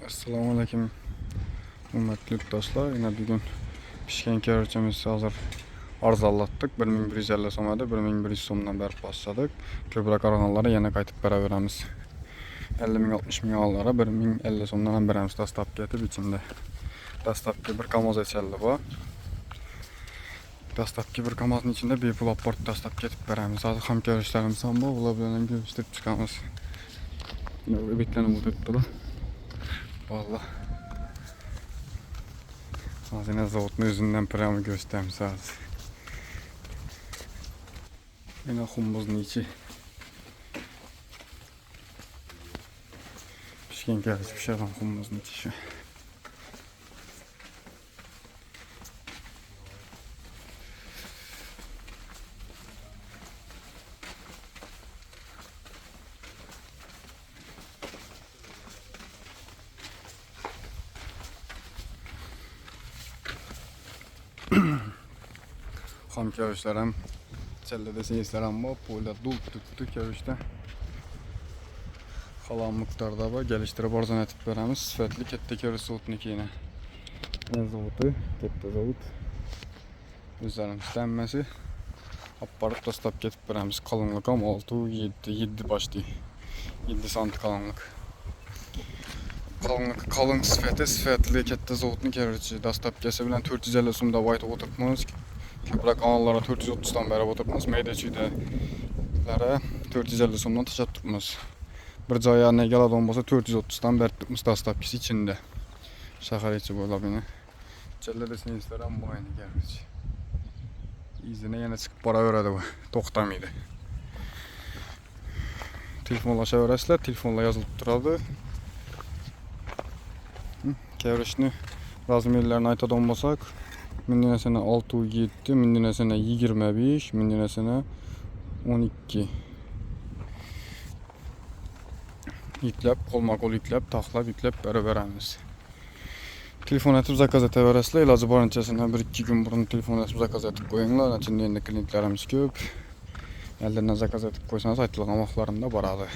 Assalomu alaykum. Hurmatli yurtdoshlar, yana bugun pishgan kerochimizni hozir arzonlatdik. 1150 so'm edi, 1100 so'mdan berib boshladik. Ko'proq arg'onlari yana qaytib beraveramiz. 50 ming 60 ming ollara 1050 so'mdan ham beramiz dastlabki etib ichinde. Dastlabki bir kamoz echeldi bu. Dastlabki bir kamozning ichinde bepul aport dastlab ketib beramiz. Hozir ham kerochlarimiz ham bor, ular bilan görüştirib chiqamiz. Yine beklanib o'tiribdilar. Vallahi. Hazine zavodun özünden prama göstermiş az. Yine humbuzun içi. Pişken gelmiş bir şey var humbuzun içi şu. Ham kerochlarım chellada seyislar ham bor, po'ylar dul tutdi kerochda. Qalan miqdorda bor, kelishtirib arzon etib beramiz. Sifatli katta keroch zavodinikini. Zavodi, katta zavod. O'zlarimiz hammasi apparat dastlab ketib beramiz. Qalinlik ham 6-7 başlı. 7 sant qalinlik. Qalın sifatli katta zavodning kerochi dastlab kelsa bilan 450 so'mda aytib o'tiribmiz. Ko'proq anlara 430'dan berib o'tiribmiz. Mayda-chuydalara 450 so'mdan tashlab turibmiz. Bir joyga negaladigan bo'lsa 430'dan berib turibmiz dastlabkisi ichinde. Shahar ichi bo'ylab yana. Chellada senslar ham bor endi kerochi. İzine yana chiqib boraveradi bu. To'xtamaydi. Telefonlashaverasizlar, telefonlar yozilib turadi. Kerochni razmerlarini aytadigan bo'lsak, mindinesine 6-7, mindinesine 25, mindinesine 12. Yüklep, kolma-kol yüklep, taxlab, yüklep beramiz. Telefon etib zakaz etaverasizlar. Iloji borincasini 1-2 gün burun telefon etib zakaz etib qo'yinglar. Içinde endi klientlarimiz ko'p. Elden zakaz etib qo'ysangiz aytilgan vaqtlarında boradi.